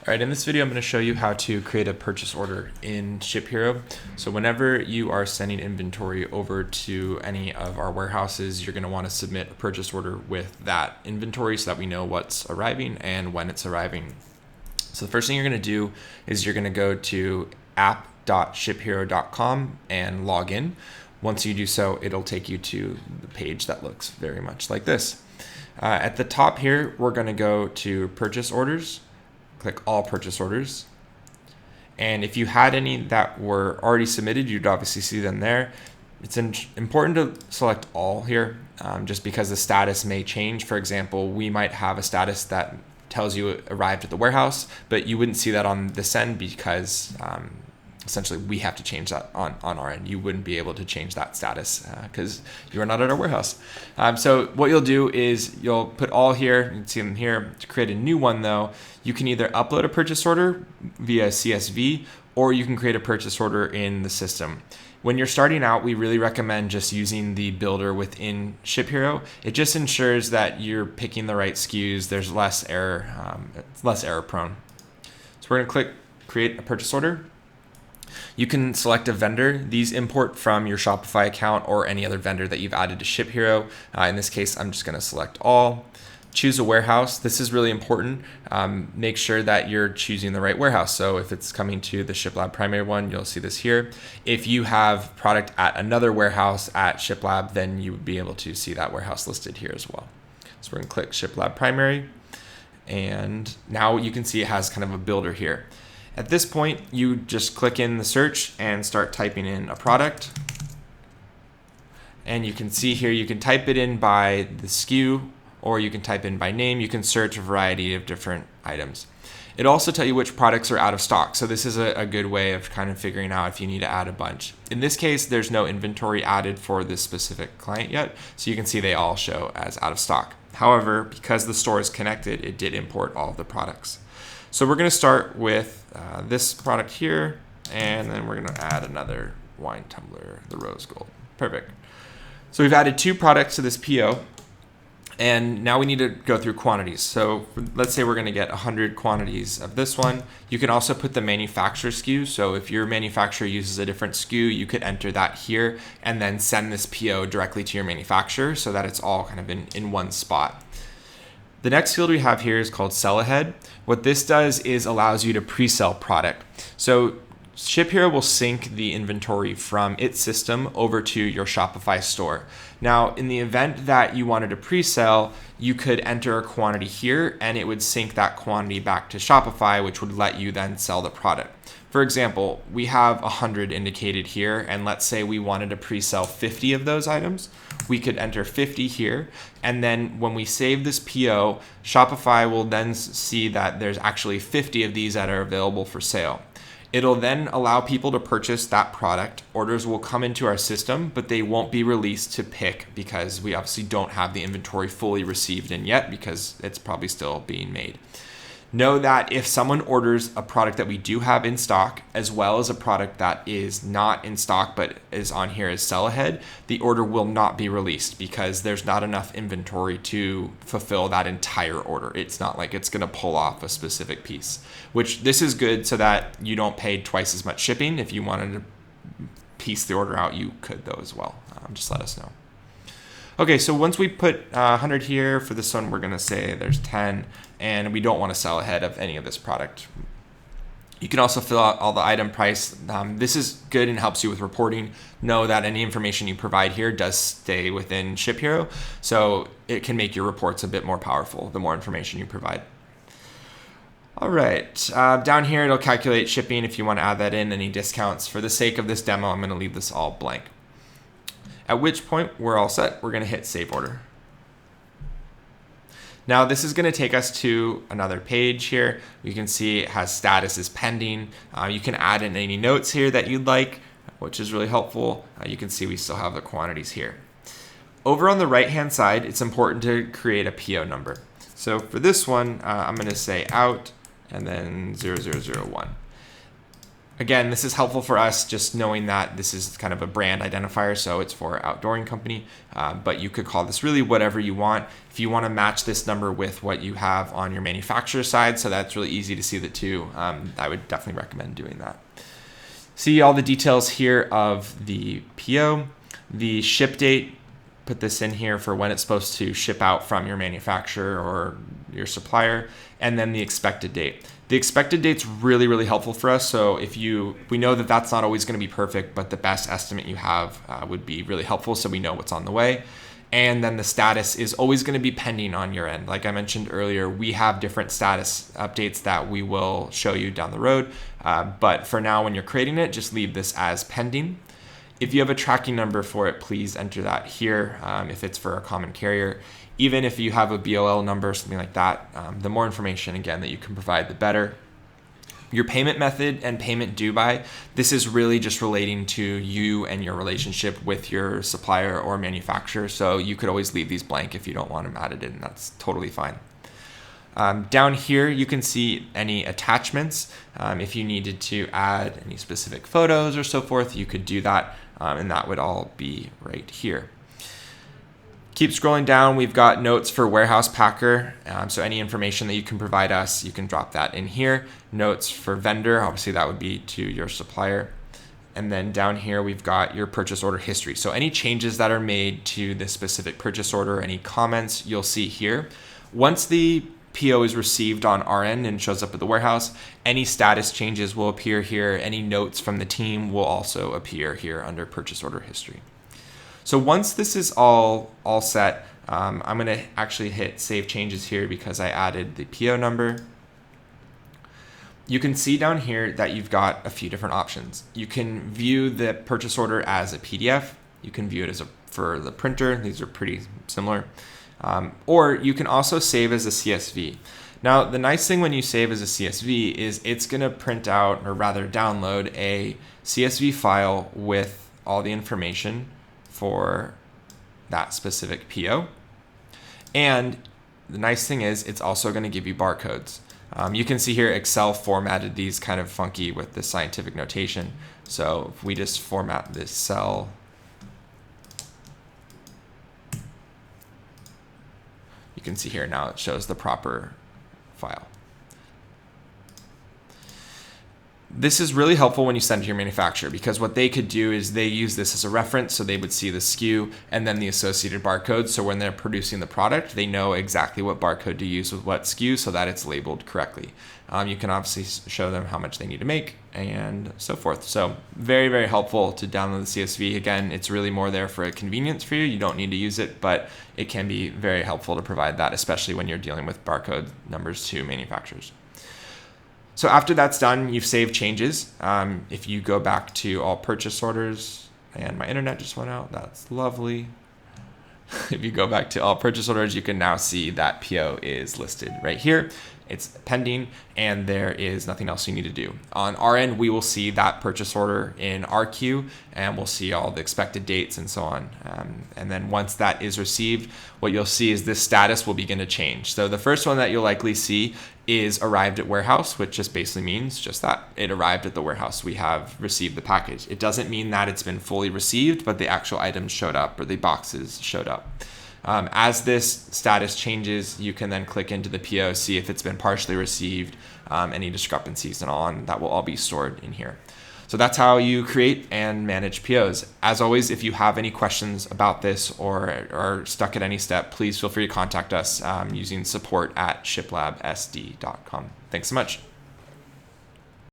All right, in this video, I'm going to show you how to create a purchase order in ShipHero. So whenever you are sending inventory over to any of our warehouses, you're going to want to submit a purchase order with that inventory so that we know what's arriving and when it's arriving. So the first thing you're going to do is you're going to go to app.shiphero.com and log in. Once you do so, it'll take you to the page that looks very much like this. At the top here, we're going to go to purchase orders. Click all purchase orders. And if you had any that were already submitted, you'd obviously see them there. It's important to select all here just because the status may change. For example, we might have a status that tells you it arrived at the warehouse, but you wouldn't see that on this end because essentially we have to change that on our end. You wouldn't be able to change that status because you are not at our warehouse. So what you'll do is you'll put all here. You can see them here. To create a new one though, you can either upload a purchase order via CSV or you can create a purchase order in the system. When you're starting out, we really recommend just using the builder within ShipHero. It just ensures that you're picking the right SKUs. There's less error, it's less error prone. So we're gonna click create a purchase order. You can select a vendor. These import from your Shopify account or any other vendor that you've added to ShipHero. In this case, I'm just going to select all. Choose a warehouse. This is really important. Make sure that you're choosing the right warehouse. So if it's coming to the ShipLab primary one, you'll see this here. If you have product at another warehouse at ShipLab, then you would be able to see that warehouse listed here as well. So we're going to click ShipLab primary. And now you can see it has kind of a builder here. At this point, you just click in the search and start typing in a product. And you can see here, you can type it in by the SKU or you can type in by name. You can search a variety of different items. It'll also tell you which products are out of stock. So this is a good way of kind of figuring out if you need to add a bunch. In this case, there's no inventory added for this specific client yet. So you can see they all show as out of stock. However, because the store is connected, it did import all of the products. So we're going to start with this product here, and then we're going to add another wine tumbler, the rose gold. Perfect. So we've added 2 products to this PO, and now we need to go through quantities. So let's say we're going to get 100 quantities of this one. You can also put the manufacturer SKU. So if your manufacturer uses a different SKU, you could enter that here and then send this PO directly to your manufacturer so that it's all kind of in one spot. The next field we have here is called Sell Ahead. What this does is allows you to pre-sell product. So ShipHero will sync the inventory from its system over to your Shopify store. Now, in the event that you wanted to pre-sell, you could enter a quantity here and it would sync that quantity back to Shopify, which would let you then sell the product. For example, we have 100 indicated here, and let's say we wanted to pre-sell 50 of those items. We could enter 50 here, and then when we save this PO, Shopify will then see that there's actually 50 of these that are available for sale. It'll then allow people to purchase that product. Orders will come into our system, but they won't be released to pick because we obviously don't have the inventory fully received in yet because it's probably still being made. Know that if someone orders a product that we do have in stock, as well as a product that is not in stock but is on here as sell ahead, the order will not be released because there's not enough inventory to fulfill that entire order. It's not like it's going to pull off a specific piece, which this is good so that you don't pay twice as much shipping. If you wanted to piece the order out, you could though as well. Just let us know. Okay, so once we put 100 here, for this one, we're going to say there's 10, and we don't want to sell ahead of any of this product. You can also fill out all the item price. This is good and helps you with reporting. Know that any information you provide here does stay within ShipHero, so it can make your reports a bit more powerful the more information you provide. All right, down here it'll calculate shipping if you want to add that in, any discounts. For the sake of this demo, I'm going to leave this all blank. At which point we're all set. We're going to hit save order. Now this is going to take us to another page here. You can see it has status is pending. You can add in any notes here that you'd like, which is really helpful. You can see we still have the quantities here. Over on the right hand side, it's important to create a PO number. So for this one, I'm going to say out and then 0001. Again, this is helpful for us just knowing that this is kind of a brand identifier, so it's for Outdooring Company, but you could call this really whatever you want. If you want to match this number with what you have on your manufacturer side, so that's really easy to see the two, I would definitely recommend doing that. See all the details here of the PO, the ship date, put this in here for when it's supposed to ship out from your manufacturer or your supplier, and then the expected date. The expected date's really, really helpful for us. So we know that that's not always going to be perfect, but the best estimate you have would be really helpful so we know what's on the way. And then the status is always going to be pending on your end. Like I mentioned earlier, we have different status updates that we will show you down the road. But for now, when you're creating it, just leave this as pending. If you have a tracking number for it, please enter that here if it's for a common carrier. Even if you have a BOL number or something like that, the more information, again, that you can provide, the better. Your payment method and payment due by, this is really just relating to you and your relationship with your supplier or manufacturer. So you could always leave these blank if you don't want them added in. That's totally fine. Down here, you can see any attachments. If you needed to add any specific photos or so forth, you could do that, and that would all be right here. Keep scrolling down. We've got notes for warehouse packer. So any information that you can provide us, you can drop that in here. Notes for vendor, obviously that would be to your supplier. And then down here, we've got your purchase order history. So any changes that are made to this specific purchase order, any comments, you'll see here. Once the PO is received on our end and shows up at the warehouse, any status changes will appear here. Any notes from the team will also appear here under purchase order history. So once this is all set, I'm going to actually hit save changes here because I added the PO number. You can see down here that you've got a few different options. You can view the purchase order as a PDF. You can view it for the printer. These are pretty similar. Or you can also save as a CSV. Now, the nice thing when you save as a CSV is it's going to print out, or rather download, a CSV file with all the information for that specific PO. And the nice thing is it's also going to give you barcodes. You can see here Excel formatted these kind of funky with the scientific notation. So if we just format this cell, you can see here now it shows the proper file. This is really helpful when you send it to your manufacturer because what they could do is they use this as a reference, so they would see the SKU and then the associated barcode. So when they're producing the product, they know exactly what barcode to use with what SKU so that it's labeled correctly. You can obviously show them how much they need to make and so forth. So very, very helpful to download the CSV. Again, it's really more there for a convenience for you. You don't need to use it, but it can be very helpful to provide that, especially when you're dealing with barcode numbers to manufacturers. So after that's done, you've saved changes. If you go back to all purchase orders, and my internet just went out, that's lovely. If you go back to all purchase orders, you can now see that PO is listed right here. It's pending, and there is nothing else you need to do. On our end, we will see that purchase order in our queue, and we'll see all the expected dates and so on. And then once that is received, what you'll see is this status will begin to change. So the first one that you'll likely see is arrived at warehouse, which just basically means just that. It arrived at the warehouse. We have received the package. It doesn't mean that it's been fully received, but the actual items showed up or the boxes showed up. As this status changes, you can then click into the PO, see if it's been partially received, any discrepancies and all, and that will all be stored in here. So that's how you create and manage POs. As always, if you have any questions about this or are stuck at any step, please feel free to contact us using support@shiplabsd.com. Thanks so much.